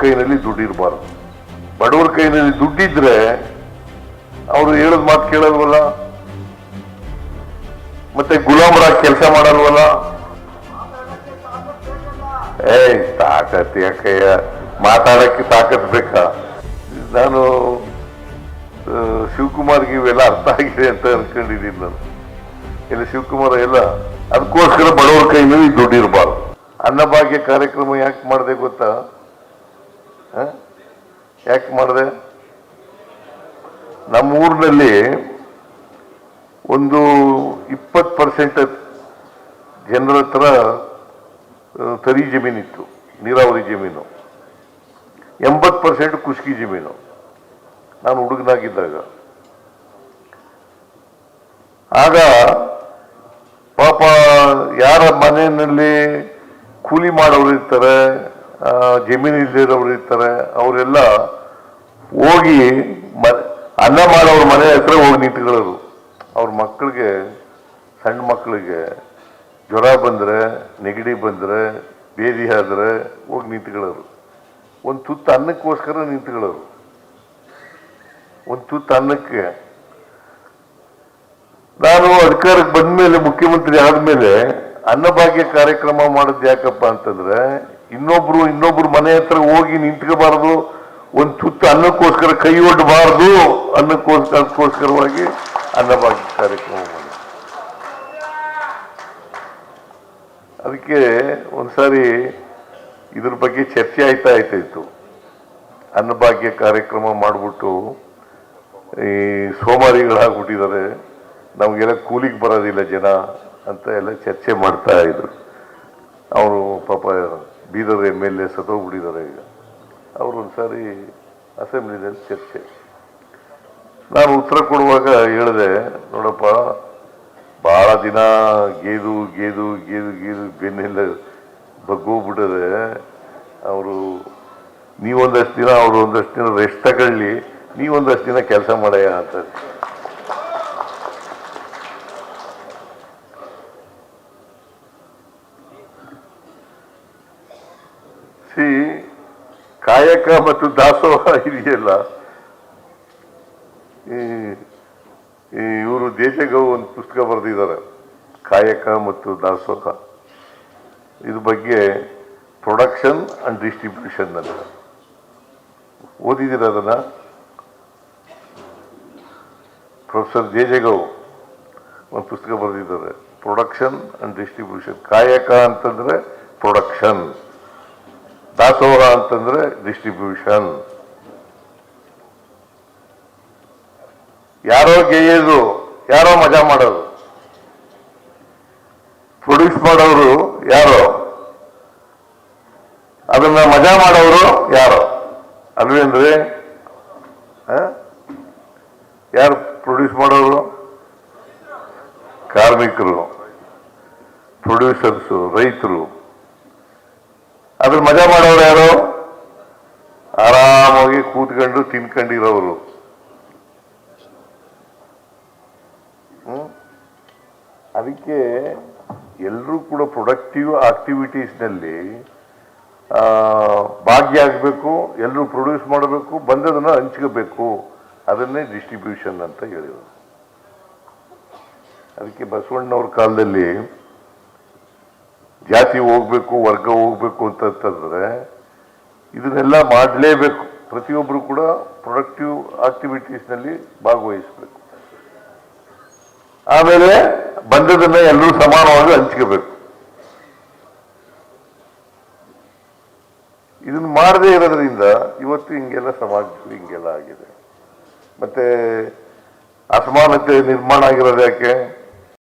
ಕೈನಲ್ಲಿ ದುಡ್ಡಿರಬಾರ್ದು. ಬಡವರ ಕೈನಲ್ಲಿ ದುಡ್ಡಿದ್ರೆ ಅವರು ಹೇಳದ್ ಮಾತು ಕೇಳಲ್ವಲ್ಲ, ಮತ್ತೆ ಗುಲಾಮರಾಗಿ ಕೆಲಸ ಮಾಡಲ್ವಲ್ಲ. ತಾಕತ್ ಯಾಕಯ್ಯ, ಮಾತಾಡಕ್ಕೆ ತಾಕತ್ ಬೇಕಾ? ನಾನು ಶಿವಕುಮಾರ್ಗೆ ಇವೆಲ್ಲ ಅರ್ಥ ಆಗಿದೆ ಅಂತ ಅನ್ಕೊಂಡಿದ್ದೀನಿ ನಾನು. ಇಲ್ಲ ಶಿವಕುಮಾರ್ ಎಲ್ಲ ಅದಕ್ಕೋಸ್ಕರ ಬಡವರ ಕೈನಲ್ಲಿ ದುಡ್ಡಿರಬಾರ್ದು. ಅನ್ನಭಾಗ್ಯ ಕಾರ್ಯಕ್ರಮ ಯಾಕೆ ಮಾಡಿದೆ ಗೊತ್ತಾ? ಯಾಕೆ ಮಾಡಿದೆ? ನಮ್ಮ ಊರಿನಲ್ಲಿ ಒಂದು 20% ಜನರ ಹತ್ರ ತರಿ ಜಮೀನಿತ್ತು, ನೀರಾವರಿ ಜಮೀನು. 80% ಕುಷ್ಕಿ ಜಮೀನು. ನಾನು ಹುಡುಗನಾಗಿದ್ದಾಗ ಆಗ ಪಾಪ ಯಾರ ಮನೆಯಲ್ಲಿ ಕೂಲಿ ಮಾಡೋರು ಇರ್ತಾರೆ, ಜಮೀನು ಇಲ್ಲದಿರೋರು ಇರ್ತಾರೆ, ಅವರೆಲ್ಲ ಹೋಗಿ ಅನ್ನ ಮಾಡೋರ ಮನೆ ಹತ್ರ ಹೋಗಿ ನಿಂತ್ಕೊಳ್ಳೋರು. ಅವ್ರ ಮಕ್ಕಳಿಗೆ, ಸಣ್ಣ ಮಕ್ಕಳಿಗೆ ಜ್ವರ ಬಂದರೆ, ನೆಗಡಿ ಬಂದರೆ, ಬೇದಿ ಆದ್ರೆ ಹೋಗಿ ನಿಂತ್ಕೊಳ್ಳೋರು. ಒಂದು ತುತ್ತು ಅನ್ನಕ್ಕೋಸ್ಕರ ನಿಂತ್ಕೊಳ್ಳೋರು. ಒಂದು ತುತ್ತು ಅನ್ನಕ್ಕೆ. ನಾನು ಅಧಿಕಾರಕ್ಕೆ ಬಂದ ಮೇಲೆ, ಮುಖ್ಯಮಂತ್ರಿ ಆದ್ಮೇಲೆ ಅನ್ನಭಾಗ್ಯ ಕಾರ್ಯಕ್ರಮ ಮಾಡೋದು ಯಾಕಪ್ಪ ಅಂತಂದ್ರೆ, ಇನ್ನೊಬ್ರು ಮನೆ ಹತ್ರ ಹೋಗಿ ನಿಂತ್ಕೋಬಾರದು, ಒಂದು ತುತ್ತು ಅನ್ನಕ್ಕೋಸ್ಕರ ಕೈ ಒಡ್ಡಬಾರದು ಅನ್ನಕ್ಕೋಸ್ಕರವಾಗಿ ಅನ್ನಭಾಗ್ಯ ಕಾರ್ಯಕ್ರಮ ಮಾಡಿ. ಅದಕ್ಕೆ ಒಂದ್ಸಾರಿ ಇದ್ರ ಬಗ್ಗೆ ಚರ್ಚೆ ಆಯ್ತಾ ಇತ್ತು. ಅನ್ನಭಾಗ್ಯ ಕಾರ್ಯಕ್ರಮ ಮಾಡಿಬಿಟ್ಟು ಈ ಸೋಮಾರಿಗಳಾಗ್ಬಿಟ್ಟಿದ್ದಾರೆ, ನಮಗೆಲ್ಲ ಕೂಲಿಗೆ ಬರೋದಿಲ್ಲ ಜನ ಅಂತ ಎಲ್ಲ ಚರ್ಚೆ ಮಾಡ್ತಾ ಇದ್ರು. ಅವರು ಪಾಪ ಬೀದರ್ MLA ಸತ್ತೋಗ್ಬಿಟ್ಟಿದ್ದಾರೆ ಈಗ. ಅವರು ಒಂದ್ಸಾರಿ ಅಸೆಂಬ್ಲಿನಲ್ಲಿ ಚರ್ಚೆ, ನಾನು ಉತ್ತರ ಕೊಡುವಾಗ ಹೇಳಿದೆ, ನೋಡಪ್ಪ ಬಹಳ ದಿನ ಗೇದು ಬೆನ್ನೆಲ್ಲ ಬಗ್ಗೋಗ್ಬಿಟ್ಟದೆ. ಅವರು ನೀವೊಂದಷ್ಟು ದಿನ, ಅವರು ಒಂದಷ್ಟು ದಿನ ರೆಸ್ಟ್ ತಗೊಳ್ಳಿ, ನೀವೊಂದಷ್ಟು ದಿನ ಕೆಲಸ ಮಾಡಯ್ಯ ಅಂತ. ಕಾಯಕ ಮತ್ತು ದಾಸೋಹ ಇದೆಯಲ್ಲ, ಇವರು ದೇಶಗೌ ಒಂದು ಪುಸ್ತಕ ಬರೆದಿದ್ದಾರೆ, ಕಾಯಕ ಮತ್ತು ದಾಸೋಹ. ಇದ್ರ ಬಗ್ಗೆ ಪ್ರೊಡಕ್ಷನ್ ಅಂಡ್ ಡಿಸ್ಟ್ರಿಬ್ಯೂಷನ್ ಅಂತ ಓದಿದ್ದೀರ ಅದನ್ನ? ಪ್ರೊಫೆಸರ್ ದೇಶಗೌ ಒಂದು ಪುಸ್ತಕ ಬರೆದಿದ್ದಾರೆ, ಪ್ರೊಡಕ್ಷನ್ ಅಂಡ್ ಡಿಸ್ಟ್ರಿಬ್ಯೂಷನ್. ಕಾಯಕ ಅಂತಂದ್ರೆ ಪ್ರೊಡಕ್ಷನ್, ದಾಸೋಹ ಅಂತಂದ್ರೆ ಡಿಸ್ಟ್ರಿಬ್ಯೂಷನ್. ಯಾರೋ ಗೆಯ್ಯೋದು, ಯಾರೋ ಮಜಾ ಮಾಡೋದು. ಪ್ರೊಡ್ಯೂಸ್ ಮಾಡೋರು ಯಾರೋ, ಅದನ್ನ ಮಜಾ ಮಾಡೋರು ಯಾರೋ ಅಲ್ವೇನ್ರಿ? ಯಾರು ಪ್ರೊಡ್ಯೂಸ್ ಮಾಡೋರು? ಕಾರ್ಮಿಕರು, ಪ್ರೊಡ್ಯೂಸರ್ಸು, ರೈತರು. ಅದ್ರ ಮಜಾ ಮಾಡೋರು ಯಾರು? ಆರಾಮಾಗಿ ಕೂತ್ಕೊಂಡು ತಿನ್ಕೊಂಡಿರೋರು. ಅದಕ್ಕೆ ಎಲ್ಲರೂ ಕೂಡ ಪ್ರೊಡಕ್ಟಿವ್ ಆಕ್ಟಿವಿಟೀಸ್ನಲ್ಲಿ ಭಾಗಿಯಾಗಬೇಕು, ಎಲ್ಲರೂ ಪ್ರೊಡ್ಯೂಸ್ ಮಾಡಬೇಕು, ಬಂದದನ್ನು ಹಂಚ್ಕೋಬೇಕು. ಅದನ್ನೇ ಡಿಸ್ಟ್ರಿಬ್ಯೂಷನ್ ಅಂತ ಹೇಳಿದರು. ಅದಕ್ಕೆ ಬಸವಣ್ಣವ್ರ ಕಾಲದಲ್ಲಿ ಜಾತಿ ಹೋಗ್ಬೇಕು, ವರ್ಗ ಹೋಗ್ಬೇಕು ಅಂತಂದ್ರೆ ಇದನ್ನೆಲ್ಲ ಮಾಡಲೇಬೇಕು. ಪ್ರತಿಯೊಬ್ಬರು ಕೂಡ ಪ್ರೊಡಕ್ಟಿವ್ ಆಕ್ಟಿವಿಟೀಸ್ನಲ್ಲಿ ಭಾಗವಹಿಸಬೇಕು. ಆಮೇಲೆ ಬಂದದನ್ನ ಎಲ್ಲರೂ ಸಮಾನವಾಗಿ ಹಂಚ್ಕೋಬೇಕು. ಇದನ್ನ ಮಾಡದೇ ಇರೋದ್ರಿಂದ ಇವತ್ತು ಹಿಂಗೆಲ್ಲ ಸಮಾಜದಲ್ಲಿ ಹಿಂಗೆಲ್ಲ ಆಗಿದೆ. ಮತ್ತೆ ಅಸಮಾನತೆ ನಿರ್ಮಾಣ ಆಗಿರೋದು ಯಾಕೆ?